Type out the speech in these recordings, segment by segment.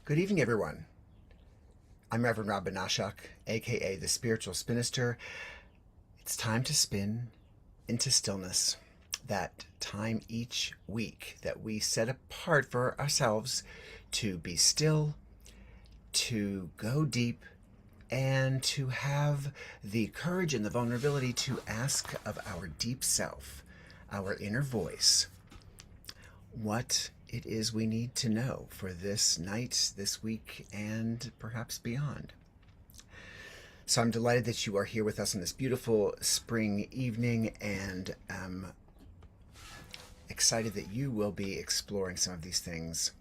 Good evening, everyone. I'm Reverend Rob Benashuk, aka the Spiritual Spinister. It's time to spin into stillness, that time each week that we set apart for ourselves to be still, to go deep, and to have the courage and the vulnerability to ask of our deep self, our inner voice, what it is we need to know for this night, this week, and perhaps beyond. So I'm delighted that you are here with us on this beautiful spring evening, and I'm excited that you will be exploring some of these things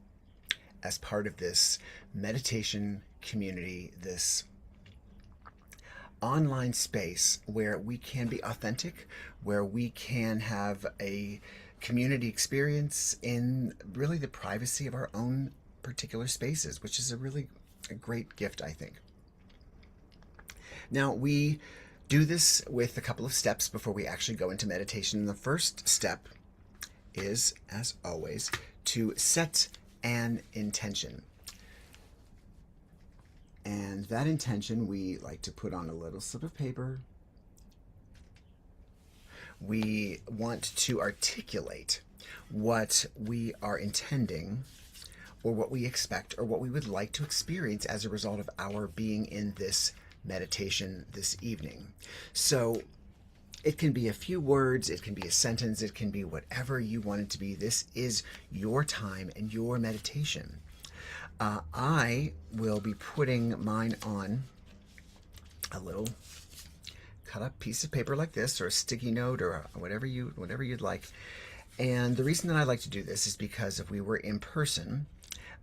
as part of this meditation community, this online space where we can be authentic, where we can have a community experience in really the privacy of our own particular spaces, which is a great gift, I think. Now, we do this with a couple of steps before we actually go into meditation. The first step is, as always, to set an intention. And that intention we like to put on a little slip of paper. We want to articulate what we are intending, or what we expect, or what we would like to experience as a result of our being in this meditation this evening. So it can be a few words, it can be a sentence, it can be whatever you want it to be. This is your time and your meditation. I will be putting mine on a little cut up piece of paper like this, or a sticky note, or whatever you'd like. And the reason that I like to do this is because if we were in person,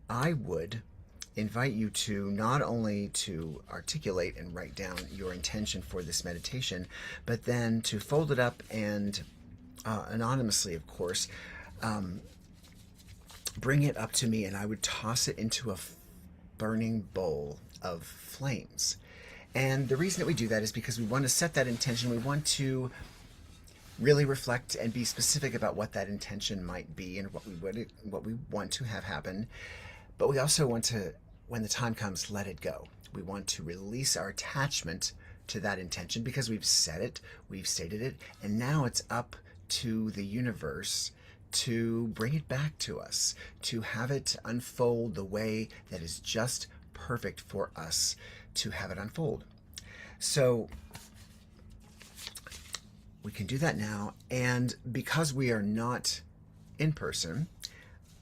I would invite you to not only to articulate and write down your intention for this meditation, but then to fold it up and anonymously, of course, bring it up to me, and I would toss it into a burning bowl of flames. And the reason that we do that is because we want to set that intention. We want to really reflect and be specific about what that intention might be and what we want to have happen. But we also want to, when the time comes, let it go. We want to release our attachment to that intention because we've said it, we've stated it, and now it's up to the universe to bring it back to us, to have it unfold the way that is just perfect for us to have it unfold. So we can do that now, and because we are not in person,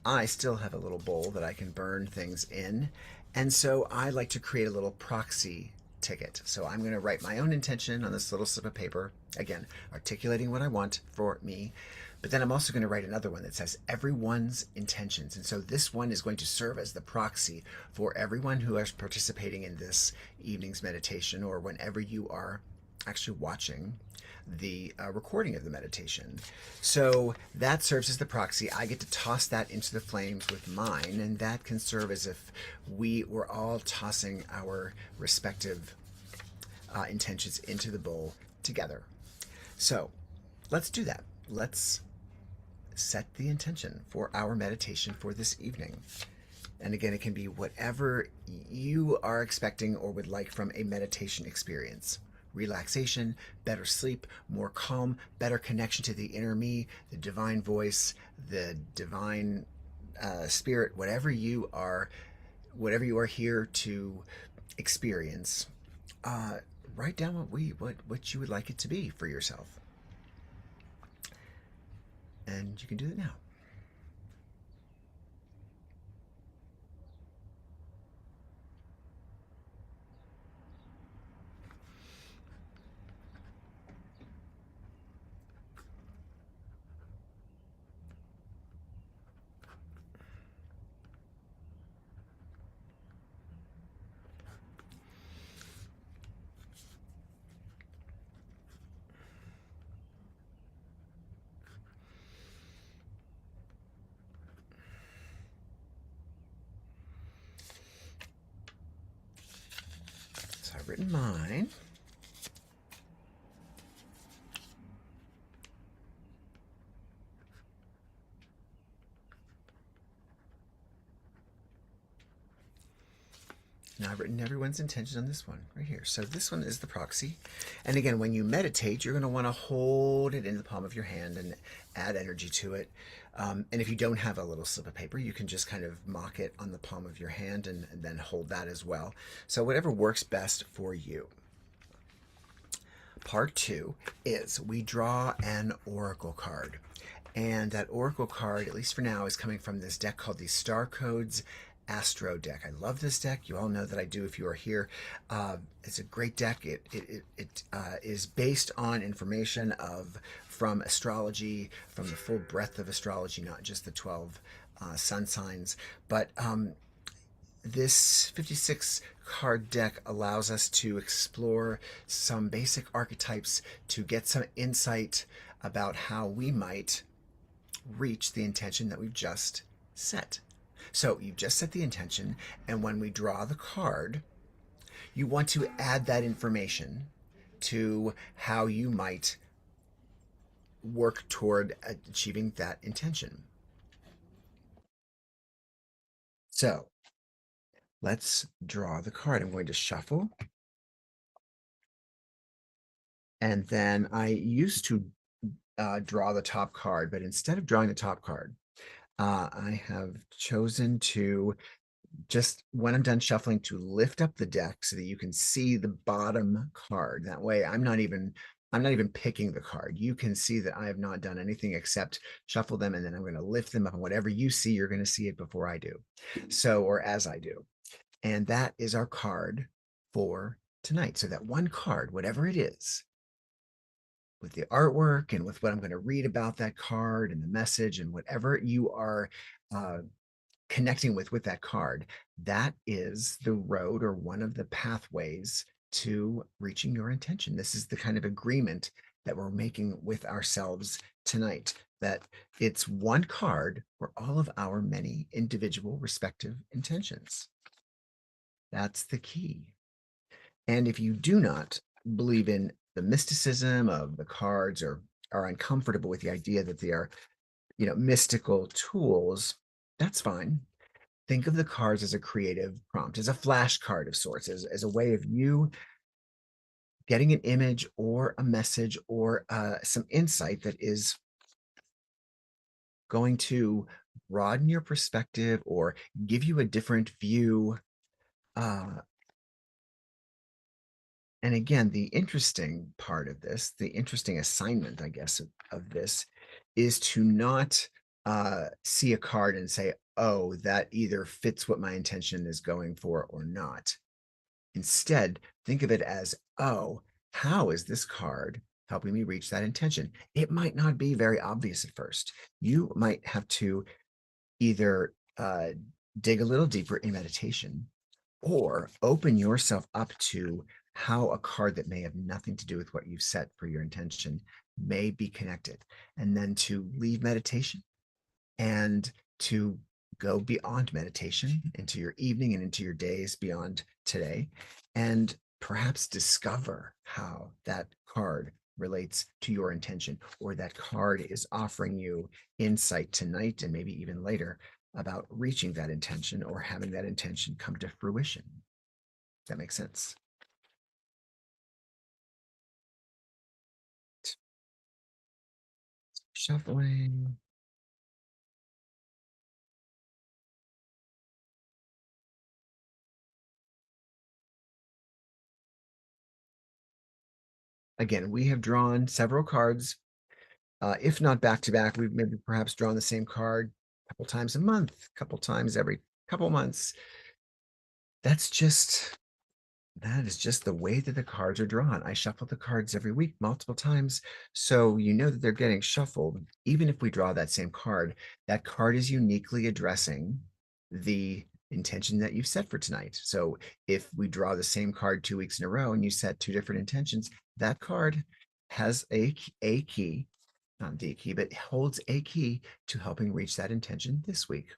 I still have a little bowl that I can burn things in, and so I like to create a little proxy ticket. So I'm going to write my own intention on this little slip of paper, again, articulating what I want for me. But then I'm also going to write another one that says everyone's intentions. And so this one is going to serve as the proxy for everyone who is participating in this evening's meditation, or whenever you are actually watching the recording of the meditation. So that serves as the proxy. I get to toss that into the flames with mine, and that can serve as if we were all tossing our respective intentions into the bowl together. So let's do that. Let's set the intention for our meditation for this evening. And again, it can be whatever you are expecting or would like from a meditation experience. Relaxation, better sleep, more calm, better connection to the inner me, the divine voice, the divine spirit, whatever you are here to experience. Write down what you would like it to be for yourself. And you can do it now. So I've written mine. Now I've written everyone's intention on this one right here. So this one is the proxy. And again, when you meditate, you're going to want to hold it in the palm of your hand and add energy to it. And if you don't have a little slip of paper, you can just kind of mock it on the palm of your hand and then hold that as well. So whatever works best for you. Part two is we draw an oracle card. And that oracle card, at least for now, is coming from this deck called the Star Codes Astro deck. I love this deck. You all know that I do if you are here. It's a great deck. It is based on information from astrology, from the full breadth of astrology, not just the 12 sun signs. But this 56 card deck allows us to explore some basic archetypes to get some insight about how we might reach the intention that we've just set. So you've just set the intention, and when we draw the card, you want to add that information to how you might work toward achieving that intention. So let's draw the card. I'm going to shuffle. And then I used to draw the top card, but instead of drawing the top card, I have chosen to just when I'm done shuffling to lift up the deck so that you can see the bottom card. That way I'm not even picking the card. You can see that I have not done anything except shuffle them, and then I'm going to lift them up, and whatever you see, you're going to see it before I do. So, or as I do. And that is our card for tonight. So that one card, whatever it is, with the artwork and with what I'm going to read about that card and the message and whatever you are uh, connecting with that card, that is the road or one of the pathways to reaching your intention. This is the kind of agreement that we're making with ourselves tonight, that it's one card for all of our many individual respective intentions. That's the key. And if you do not believe in the mysticism of the cards or are uncomfortable with the idea that they are, mystical tools, that's fine. Think of the cards as a creative prompt, as a flashcard of sorts, as a way of you getting an image or a message or some insight that is going to broaden your perspective or give you a different view. And again, the interesting part of this, the interesting assignment, I guess, of this is to not see a card and say, oh, that either fits what my intention is going for or not. Instead, think of it as, oh, how is this card helping me reach that intention? It might not be very obvious at first. You might have to either dig a little deeper in meditation or open yourself up to how a card that may have nothing to do with what you've set for your intention may be connected. And then to leave meditation and to go beyond meditation into your evening and into your days beyond today, and perhaps discover how that card relates to your intention, or that card is offering you insight tonight and maybe even later about reaching that intention or having that intention come to fruition. Does that make sense? Shuffling. Again, we have drawn several cards. If not back to back, we've maybe perhaps drawn the same card a couple times a month, a couple times every couple months. That's just that is just the way that the cards are drawn. I shuffle the cards every week, multiple times. So you know that they're getting shuffled. Even if we draw that same card, that card is uniquely addressing the intention that you've set for tonight. So if we draw the same card 2 weeks in a row and you set two different intentions, that card has a key, not the key, but holds a key to helping reach that intention this week.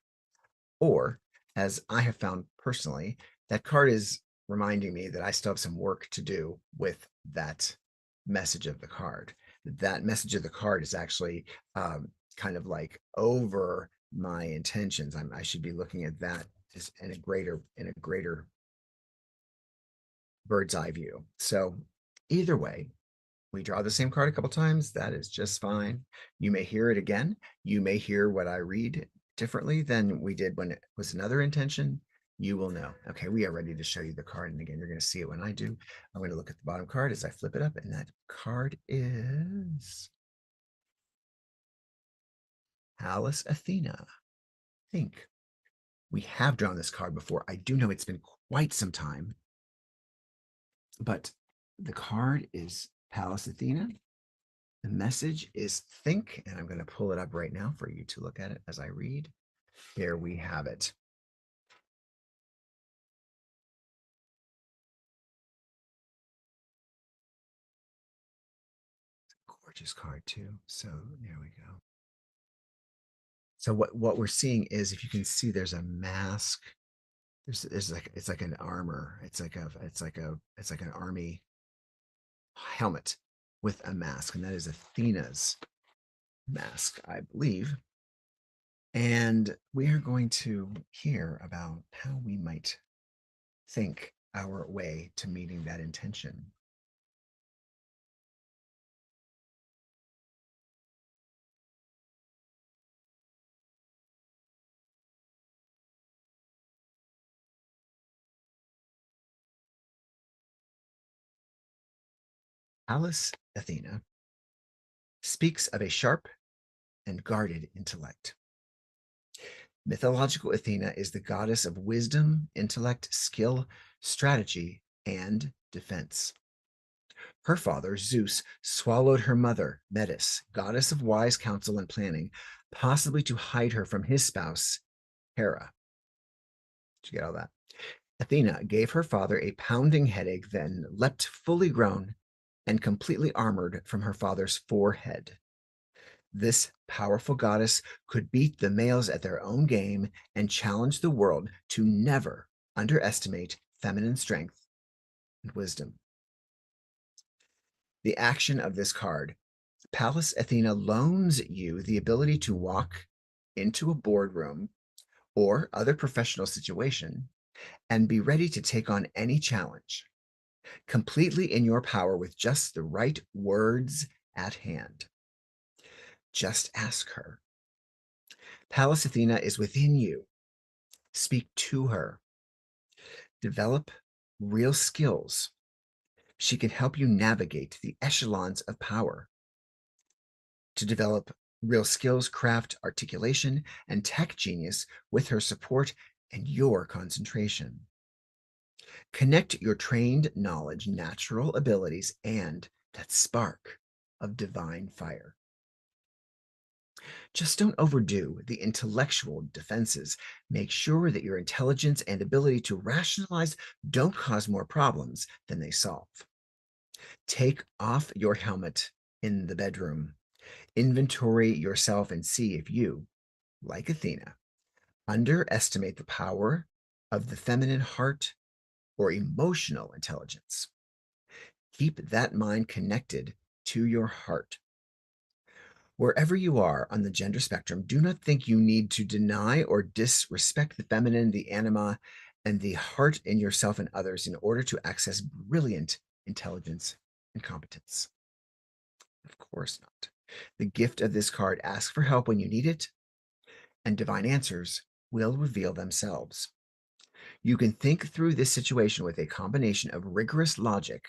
Or, as I have found personally, that card is reminding me that I still have some work to do with that message of the card. That message of the card is actually kind of like over my intentions. I should be looking at that in a greater bird's eye view. So either way, we draw the same card a couple times. That is just fine. You may hear it again. You may hear what I read differently than we did when it was another intention. You will know. Okay, we are ready to show you the card. And again, you're going to see it when I do. I'm going to look at the bottom card as I flip it up. And that card is Alice Athena. Think. We have drawn this card before. I do know it's been quite some time, but the card is Pallas Athena. The message is think, and I'm going to pull it up right now for you to look at it as I read. There we have it. Gorgeous card too. So there we go. So what we're seeing is, if you can see, there's a mask. There's like, it's like an armor. It's like an army helmet with a mask, and that is Athena's mask, I believe. And we are going to hear about how we might think our way to meeting that intention. Alice Athena speaks of a sharp and guarded intellect. Mythological Athena is the goddess of wisdom, intellect, skill, strategy, and defense. Her father, Zeus, swallowed her mother, Metis, goddess of wise counsel and planning, possibly to hide her from his spouse, Hera. Did you get all that? Athena gave her father a pounding headache, then leapt fully grown and completely armored from her father's forehead. This powerful goddess could beat the males at their own game and challenge the world to never underestimate feminine strength and wisdom. The action of this card: Pallas Athena loans you the ability to walk into a boardroom or other professional situation and be ready to take on any challenge, completely in your power with just the right words at hand. Just ask her. Pallas Athena is within you. Speak to her. Develop real skills. She can help you navigate the echelons of power. To develop real skills, craft, articulation, and tech genius with her support and your concentration. Connect your trained knowledge, natural abilities, and that spark of divine fire. Just don't overdo the intellectual defenses. Make sure that your intelligence and ability to rationalize don't cause more problems than they solve. Take off your helmet in the bedroom. Inventory yourself and see if you, like Athena, underestimate the power of the feminine heart or emotional intelligence. Keep that mind connected to your heart. Wherever you are on the gender spectrum, do not think you need to deny or disrespect the feminine, the anima, and the heart in yourself and others in order to access brilliant intelligence and competence. Of course not. The gift of this card: ask for help when you need it, and divine answers will reveal themselves. You can think through this situation with a combination of rigorous logic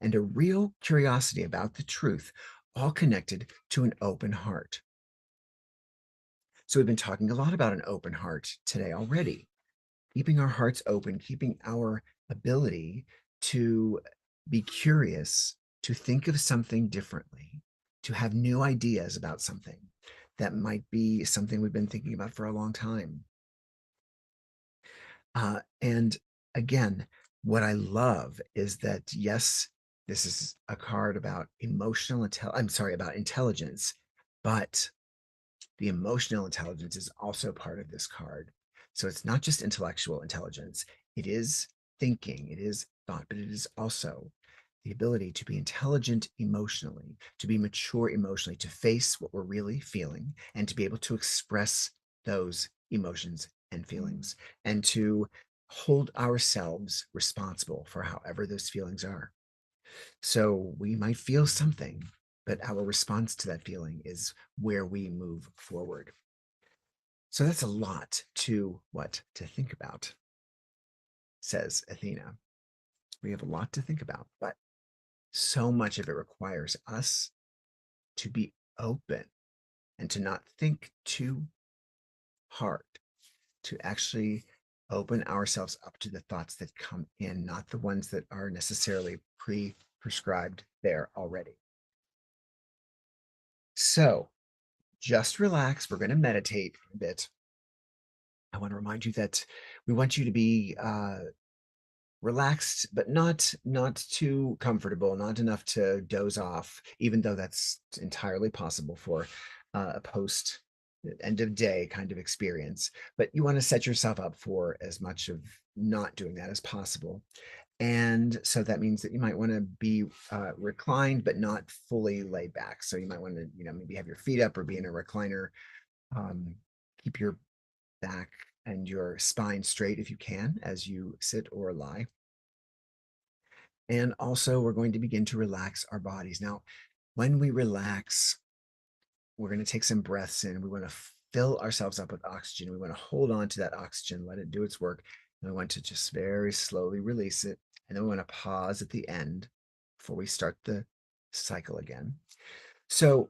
and a real curiosity about the truth, all connected to an open heart. So we've been talking a lot about an open heart today already. Keeping our hearts open, keeping our ability to be curious, to think of something differently, to have new ideas about something that might be something we've been thinking about for a long time. And again, what I love is that, yes, this is a card about about intelligence, but the emotional intelligence is also part of this card. So it's not just intellectual intelligence, it is thinking, it is thought, but it is also the ability to be intelligent emotionally, to be mature emotionally, to face what we're really feeling, and to be able to express those emotions and feelings, and to hold ourselves responsible for however those feelings are. So we might feel something, but our response to that feeling is where we move forward. So that's a lot to think about, says Athena. We have a lot to think about, but so much of it requires us to be open and to not think too hard, to actually open ourselves up to the thoughts that come in, not the ones that are necessarily prescribed there already. So just relax. We're going to meditate a bit. I want to remind you that we want you to be relaxed, but not too comfortable, not enough to doze off, even though that's entirely possible for a post end of day kind of experience. But you want to set yourself up for as much of not doing that as possible. And so that means that you might want to be reclined, but not fully laid back. So you might want to, maybe have your feet up or be in a recliner. Keep your back and your spine straight if you can as you sit or lie. And also, we're going to begin to relax our bodies. Now, when we relax, we're going to take some breaths in. We want to fill ourselves up with oxygen. We want to hold on to that oxygen, let it do its work. And we want to just very slowly release it. And then we want to pause at the end before we start the cycle again. So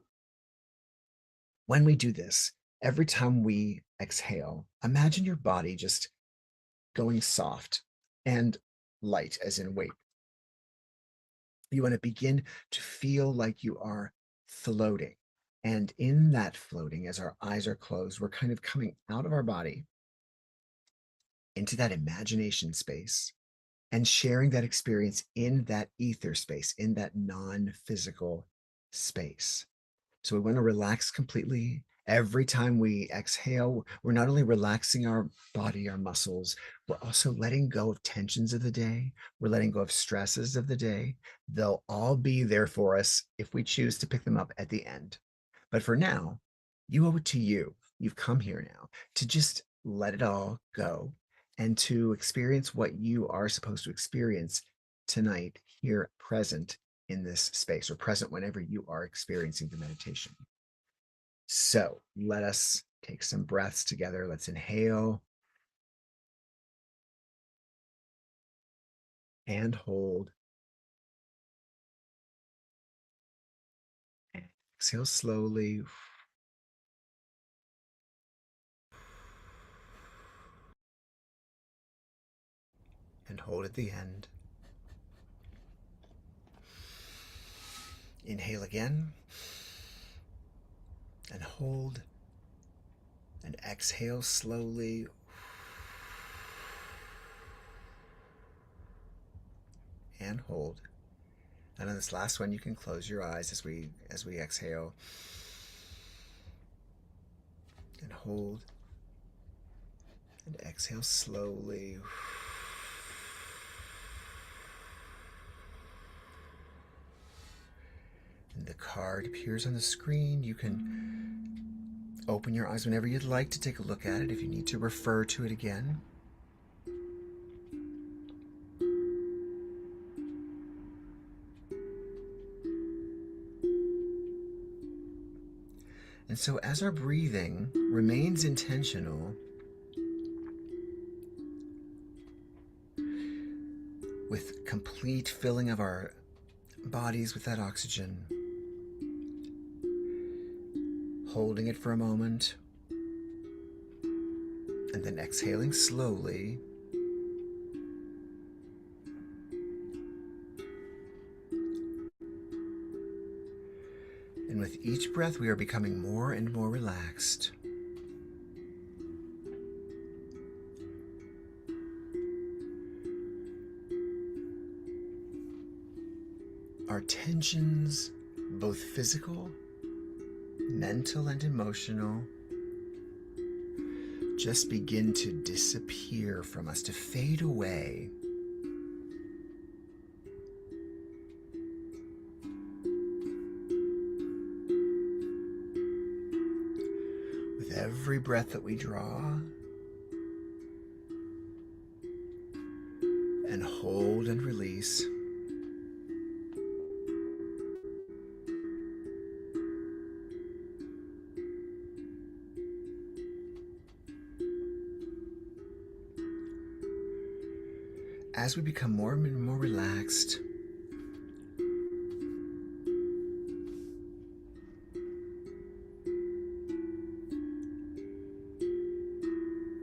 when we do this, every time we exhale, imagine your body just going soft and light, as in weight. You want to begin to feel like you are floating. And in that floating, as our eyes are closed, we're kind of coming out of our body into that imagination space and sharing that experience in that ether space, in that non physical space. So we want to relax completely. Every time we exhale, we're not only relaxing our body, our muscles, we're also letting go of tensions of the day. We're letting go of stresses of the day. They'll all be there for us if we choose to pick them up at the end. But for now, you owe it to you. You've come here now to just let it all go and to experience what you are supposed to experience tonight, here, present in this space, or present whenever you are experiencing the meditation. So let us take some breaths together. Let's inhale and hold. And exhale slowly. And hold at the end. Inhale again. And hold. And exhale slowly. And hold. And on this last one, you can close your eyes as we exhale. And hold. And exhale slowly. And the card appears on the screen. You can open your eyes whenever you'd like to take a look at it if you need to refer to it again. And so as our breathing remains intentional, with complete filling of our bodies with that oxygen, holding it for a moment, and then exhaling slowly, and with each breath we are becoming more and more relaxed. Our tensions, both physical, mental, and emotional, just begin to disappear from us, to fade away. With every breath that we draw, hold and release. As we become more and more relaxed,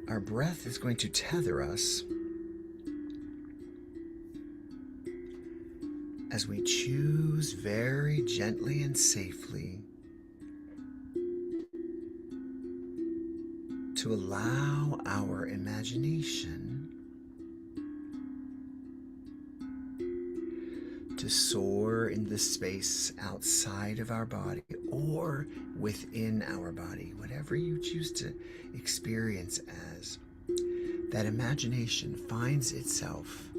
our breath is going to tether us as we choose very gently and safely to allow our imagination to soar in the space outside of our body or within our body, whatever you choose to experience as. That imagination finds itself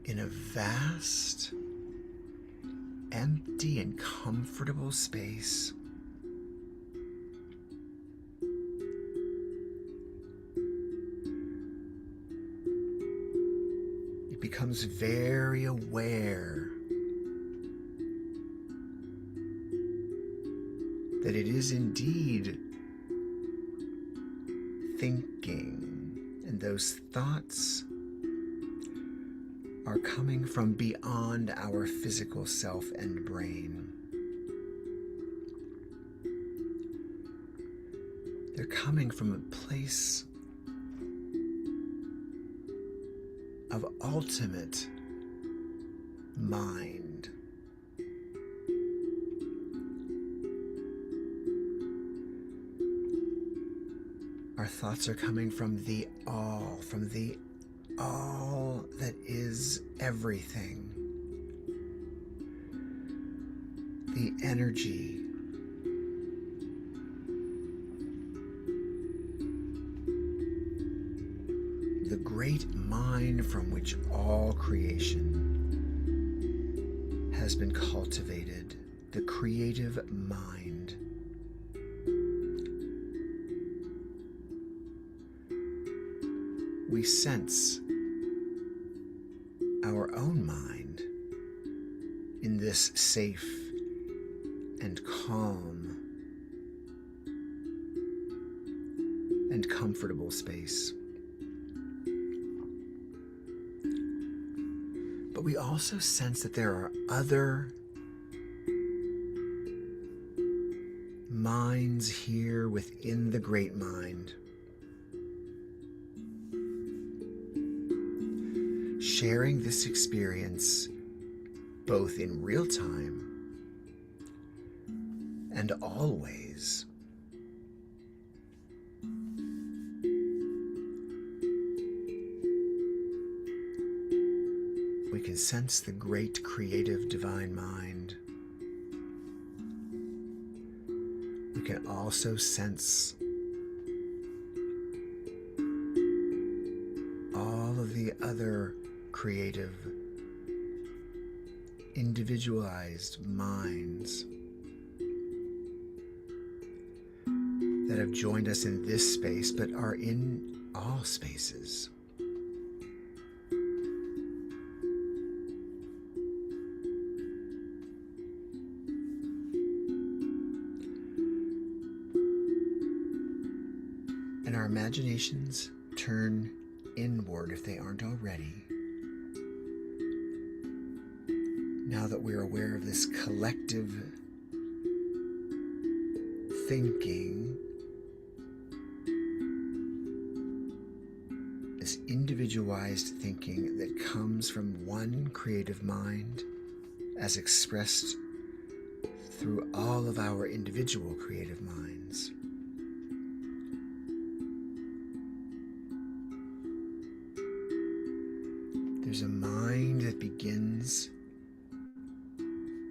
in a vast, empty, and comfortable space. It becomes very aware that it is indeed thinking, and those thoughts are coming from beyond our physical self and brain. They're coming from a place of ultimate mind. Our thoughts are coming from the all that is everything. The energy, the great mind from which all creation has been cultivated, the creative mind. We sense our own mind in this safe and calm and comfortable space. But we also sense that there are other minds here within the great mind, sharing this experience both in real time and always. We can sense the great creative divine mind. We can also sense all of the other creative, individualized minds that have joined us in this space but are in all spaces. And our imaginations turn inward if they aren't already. Now that we're aware of this collective thinking, this individualized thinking that comes from one creative mind as expressed through all of our individual creative minds. There's a mind that begins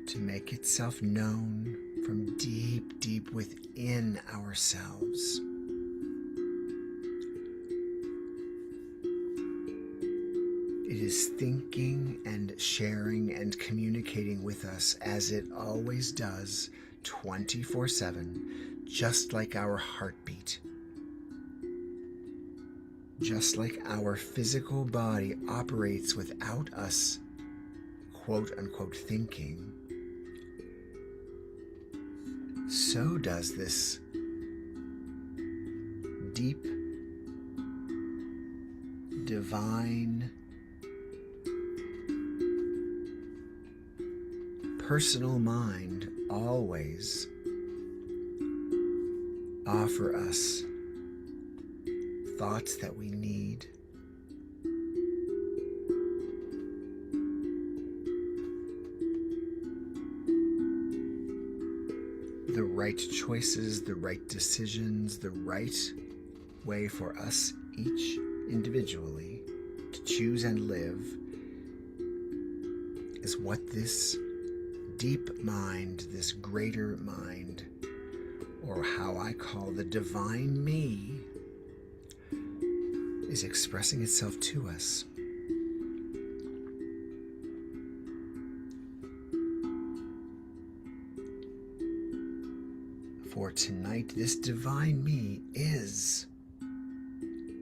to make itself known from deep, deep within ourselves. It is thinking and sharing and communicating with us as it always does, 24/7, just like our heartbeat. Just like our physical body operates without us, quote unquote, thinking, so does this deep, divine, personal mind always offer us thoughts that we need, the right choices, the right decisions, the right way for us each individually to choose and live is what this deep mind, this greater mind, or how I call the divine me, is expressing itself to us. For tonight, this divine me is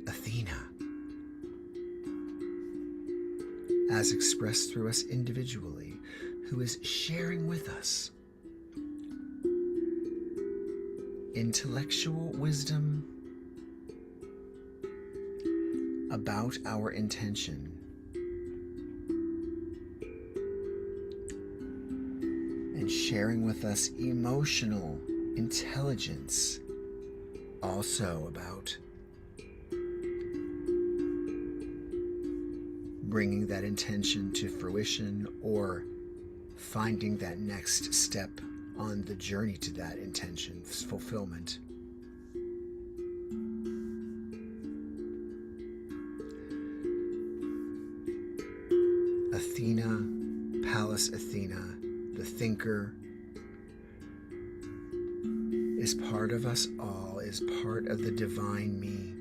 Athena, as expressed through us individually, who is sharing with us intellectual wisdom about our intention, and sharing with us emotional intelligence also about bringing that intention to fruition or finding that next step on the journey to that intention's fulfillment. Athena, Pallas Athena, the thinker, is part of us all, is part of the divine me.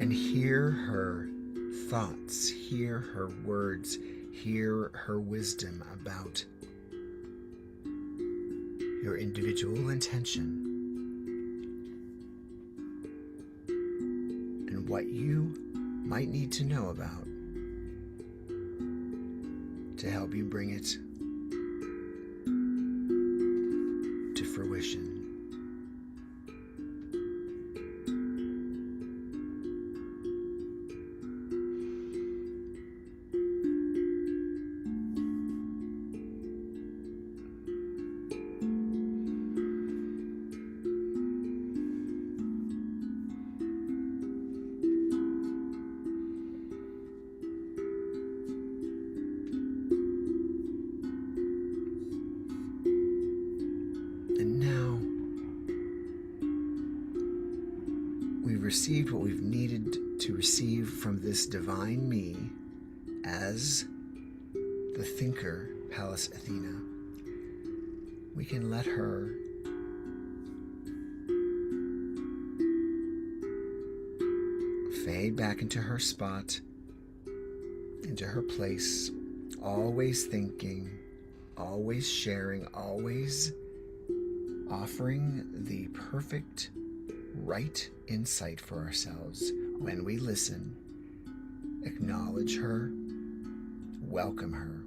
And hear her thoughts, hear her words, hear her wisdom about your individual intention and what you might need to know about to help you bring it to fruition. And now we've received what we've needed to receive from this divine me as the thinker, Pallas Athena. We can let her fade back into her spot, into her place, always thinking, always sharing, always offering the perfect, right insight for ourselves when we listen. Acknowledge her, welcome her.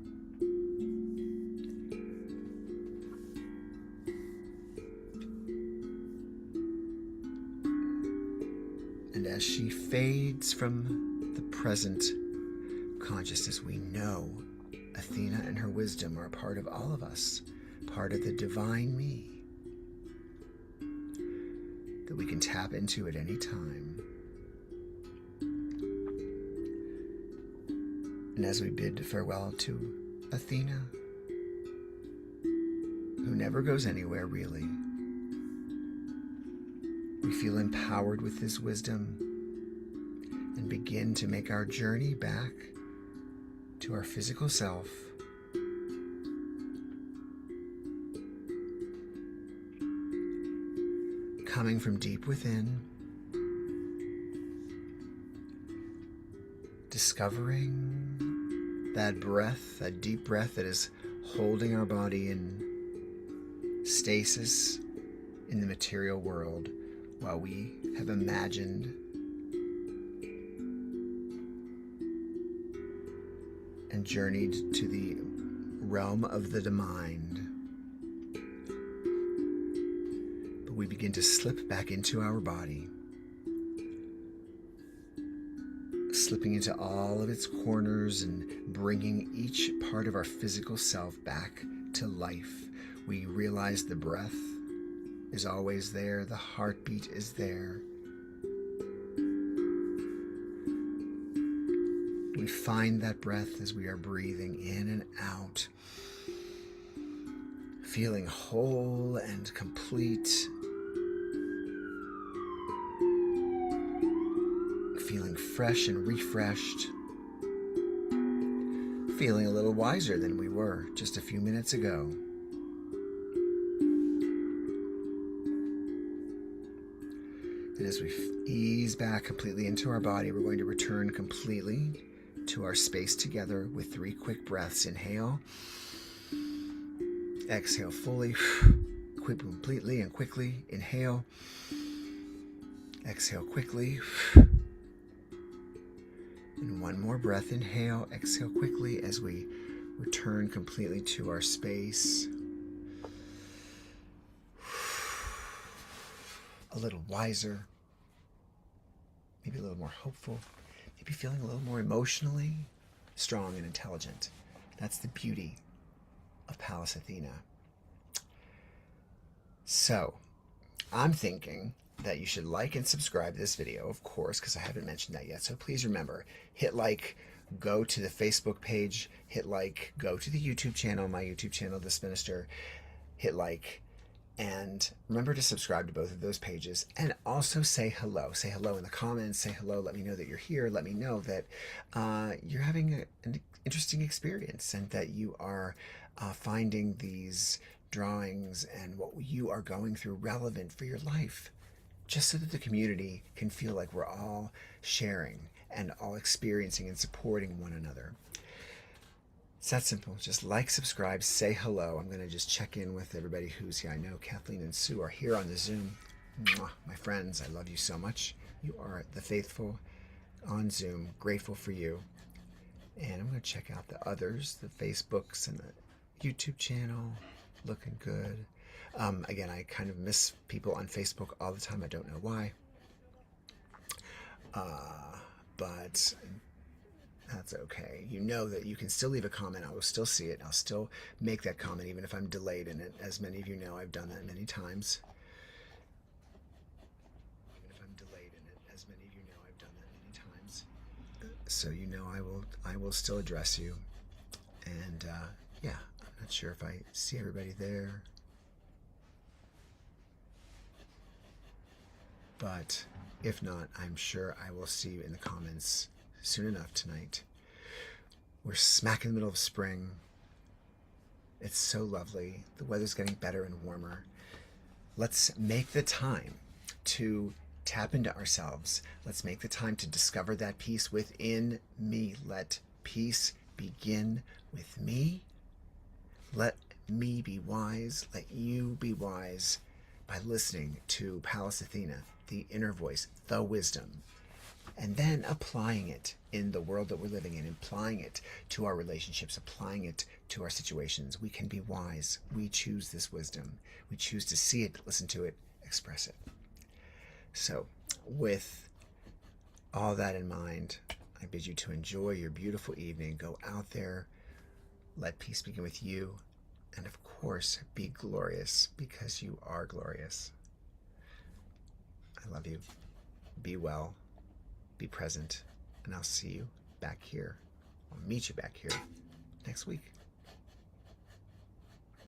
And as she fades from the present consciousness, we know Athena and her wisdom are a part of all of us, part of the divine me that we can tap into at any time. And as we bid farewell to Athena, who never goes anywhere really, we feel empowered with this wisdom and begin to make our journey back to our physical self, coming from deep within, discovering that breath, that deep breath that is holding our body in stasis in the material world while we have imagined and journeyed to the realm of the mind. But we begin to slip back into our body, slipping into all of its corners and bringing each part of our physical self back to life. We realize the breath is always there, the heartbeat is there. We find that breath as we are breathing in and out, feeling whole and complete, feeling fresh and refreshed, feeling a little wiser than we were just a few minutes ago. And as we ease back completely into our body, we're going to return completely to our space together with 3 quick breaths. Inhale, exhale fully, completely and quickly. Inhale, exhale quickly, and one more breath. Inhale, exhale quickly as we return completely to our space. A little wiser, maybe a little more hopeful, maybe feeling a little more emotionally strong and intelligent. That's the beauty of Pallas Athena. So, I'm thinking that you should like and subscribe to this video, of course, because I haven't mentioned that yet. So please remember, hit like, go to the Facebook page, hit like, go to the YouTube channel, my YouTube channel, This Minister, hit like, and remember to subscribe to both of those pages, and also say hello. Say hello in the comments, say hello, let me know that you're here, let me know that you're having an interesting experience and that you are finding these drawings and what you are going through relevant for your life, just so that the community can feel like we're all sharing and all experiencing and supporting one another. It's that simple. Just like, subscribe, say hello. I'm going to just check in with everybody who's here. I know Kathleen and Sue are here on the Zoom. Mwah, my friends, I love you so much. You are the faithful on Zoom. Grateful for you. And I'm going to check out the others, the Facebooks and the YouTube channel. Looking good. Again, I kind of miss people on Facebook all the time. I don't know why. But that's okay. You know that you can still leave a comment. I will still see it. I'll still make that comment even if I'm delayed in it. As many of you know, I've done that many times. Even if I'm delayed in it, as many of you know, I've done that many times. So you know I will still address you. And yeah, I'm not sure if I see everybody there. But if not, I'm sure I will see you in the comments soon enough tonight. We're smack in the middle of spring. It's so lovely. The weather's getting better and warmer. Let's make the time to tap into ourselves. Let's make the time to discover that peace within me. Let peace begin with me. Let me be wise. Let you be wise by listening to Pallas Athena, the inner voice, the wisdom, and then applying it in the world that we're living in, applying it to our relationships, applying it to our situations. We can be wise. We choose this wisdom. We choose to see it, listen to it, express it. So with all that in mind, I bid you to enjoy your beautiful evening. Go out there. Let peace begin with you. And of course, be glorious, because you are glorious. I love you. Be well. Be present. And I'll see you back here. I'll meet you back here next week.